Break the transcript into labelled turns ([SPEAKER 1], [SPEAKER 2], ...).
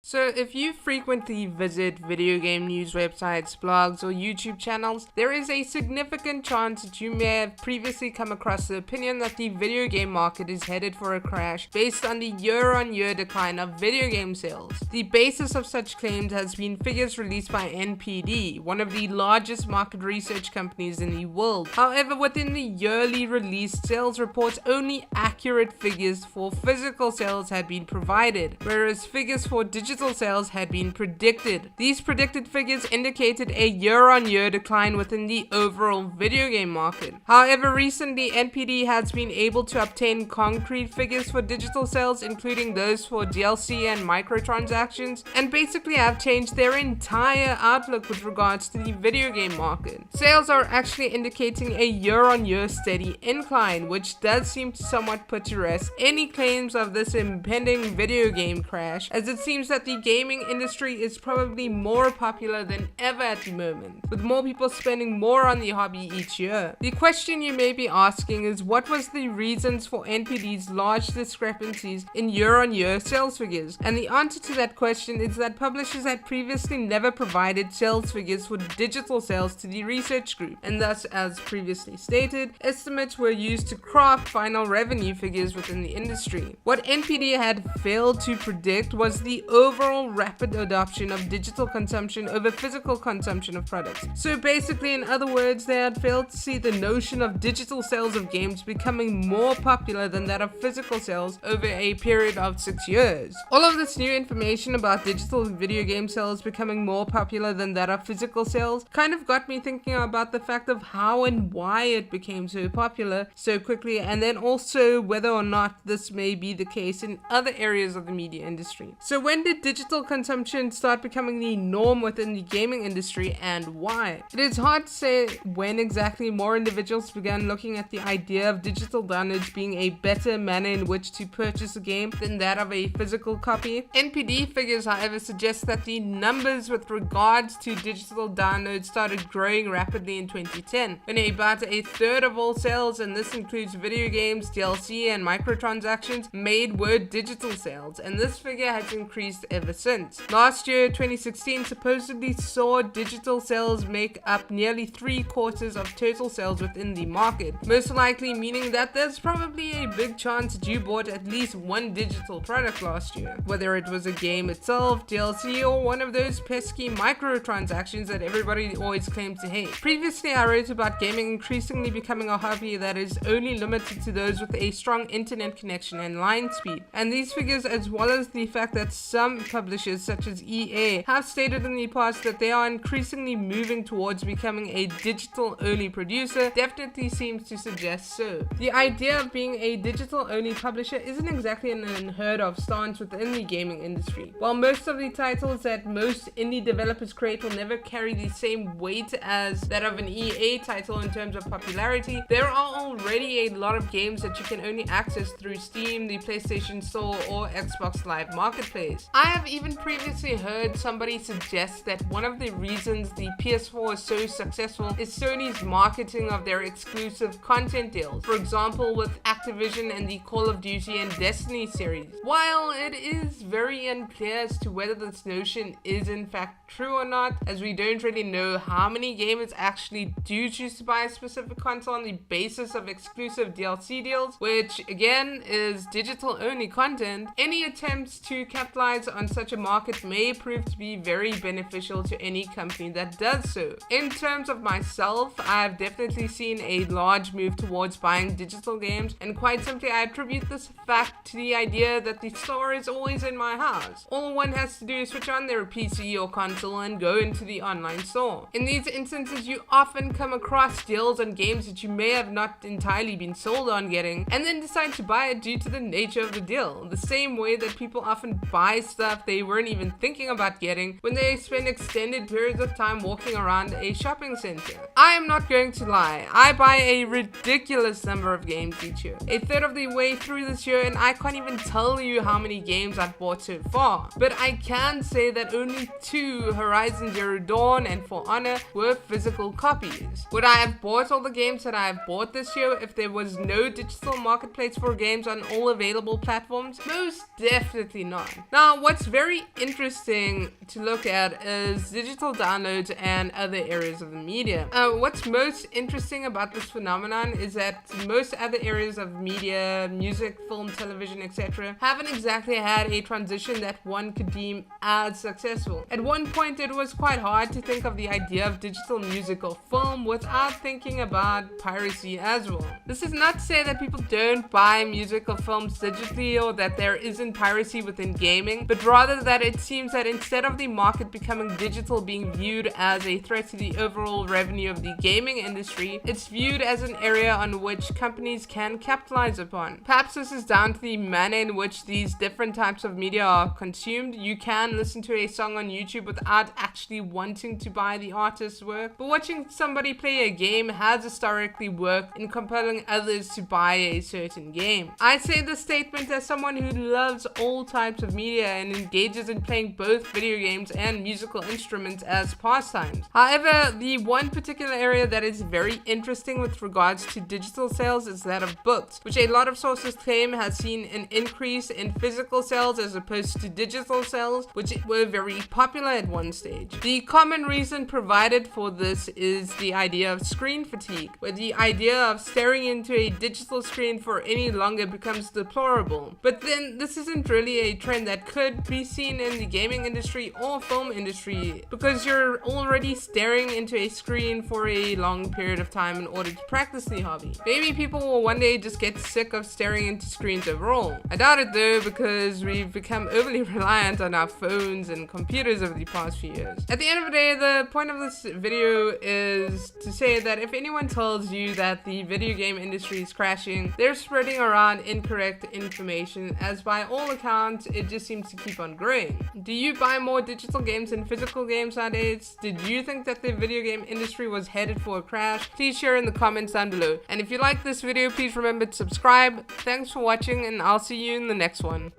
[SPEAKER 1] So if you frequently visit video game news websites, blogs, or YouTube channels, there is a significant chance that you may have previously come across the opinion that the video game market is headed for a crash based on the year-on-year decline of video game sales. The basis of such claims has been figures released by NPD, one of the largest market research companies in the world. However, within the yearly released sales reports, only accurate figures for physical sales had been provided, whereas figures for digital sales had been predicted. These predicted figures indicated a year-on-year decline within the overall video game market. However, recently NPD has been able to obtain concrete figures for digital sales, including those for DLC and microtransactions, and basically have changed their entire outlook with regards to the video game market. Sales are actually indicating a year-on-year steady incline, which does seem to somewhat put to rest any claims of this impending video game crash, as it seems that the gaming industry is probably more popular than ever at the moment, with more people spending more on the hobby each year. The question you may be asking is, what was the reasons for NPD's large discrepancies in year-on-year sales figures? And the answer to that question is that publishers had previously never provided sales figures for digital sales to the research group, and thus, as previously stated, estimates were used to craft final revenue figures within the industry. What NPD had failed to predict was the overall rapid adoption of digital consumption over physical consumption of products. So basically, in other words, they had failed to see the notion of digital sales of games becoming more popular than that of physical sales over a period of 6 years. All of this new information about digital video game sales becoming more popular than that of physical sales kind of got me thinking about the fact of how and why it became so popular so quickly, and then also whether or not this may be the case in other areas of the media industry. So when did digital consumption start becoming the norm within the gaming industry, and why? It is hard to say when exactly more individuals began looking at the idea of digital downloads being a better manner in which to purchase a game than that of a physical copy. NPD figures, however, suggest that the numbers with regards to digital downloads started growing rapidly in 2010, when about a third of all sales, and this includes video games, DLC, and microtransactions, made were digital sales, and this figure has increased ever since. Last year, 2016, supposedly saw digital sales make up nearly 3/4 of total sales within the market, most likely meaning that there's probably a big chance that you bought at least one digital product last year, whether it was a game itself, DLC, or one of those pesky microtransactions that everybody always claims to hate. Previously, I wrote about gaming increasingly becoming a hobby that is only limited to those with a strong internet connection and line speed, and these figures, as well as the fact that some publishers such as EA have stated in the past that they are increasingly moving towards becoming a digital-only producer, definitely seems to suggest so. The idea of being a digital-only publisher isn't exactly an unheard of stance within the gaming industry. While most of the titles that most indie developers create will never carry the same weight as that of an EA title in terms of popularity, there are already a lot of games that you can only access through Steam, the PlayStation Store, or Xbox Live Marketplace. I have even previously heard somebody suggest that one of the reasons the PS4 is so successful is Sony's marketing of their exclusive content deals, for example with Activision and the Call of Duty and Destiny series. While it is very unclear as to whether this notion is in fact true or not, as we don't really know how many gamers actually do choose to buy a specific console on the basis of exclusive DLC deals, which again is digital only content, any attempts to capitalize on such a market may prove to be very beneficial to any company that does so. In terms of myself, I have definitely seen a large move towards buying digital games, and quite simply I attribute this fact to the idea that the store is always in my house. All one has to do is switch on their PC or console and go into the online store. In these instances, you often come across deals on games that you may have not entirely been sold on getting, and then decide to buy it due to the nature of the deal, the same way that people often buy stuff they weren't even thinking about getting when they spend extended periods of time walking around a shopping center. I am not going to lie, I buy a ridiculous number of games each year, a third of the way through this year, and I can't even tell you how many games I've bought so far. But I can say that only 2, Horizon Zero Dawn and For Honor, were physical copies. Would I have bought all the games that I have bought this year if there was no digital marketplace for games on all available platforms? Most definitely not. Now, what's very interesting to look at is digital downloads and other areas of the media. What's most interesting about this phenomenon is that most other areas of media, music, film, television, etc. haven't exactly had a transition that one could deem as successful. At one point, it was quite hard to think of the idea of digital music or film without thinking about piracy as well. This is not to say that people don't buy music or films digitally or that there isn't piracy within gaming, but rather that it seems that instead of the market becoming digital being viewed as a threat to the overall revenue of the gaming industry, it's viewed as an area on which companies can capitalize upon. Perhaps this is down to the manner in which these different types of media are consumed. You can listen to a song on YouTube without actually wanting to buy the artist's work, but watching somebody play a game has historically worked in compelling others to buy a certain game. I say this statement as someone who loves all types of media and engages in playing both video games and musical instruments as pastimes. However, the one particular area that is very interesting with regards to digital sales is that of books, which a lot of sources claim has seen an increase in physical sales as opposed to digital sales, which were very popular at one stage. The common reason provided for this is the idea of screen fatigue, where the idea of staring into a digital screen for any longer becomes deplorable. But then this isn't really a trend that could be seen in the gaming industry or film industry, because you're already staring into a screen for a long period of time in order to practice the hobby. Maybe people will one day just get sick of staring into screens overall. I doubt it though, because we've become overly reliant on our phones and computers over the past few years. At the end of the day, the point of this video is to say that if anyone tells you that the video game industry is crashing, they're spreading around incorrect information, as by all accounts it just seems to keep on growing. Do you buy more digital games than physical games nowadays? Did you think that the video game industry was headed for a crash? Please share in the comments down below. And if you like this video, please remember to subscribe. Thanks for watching, and I'll see you in the next one.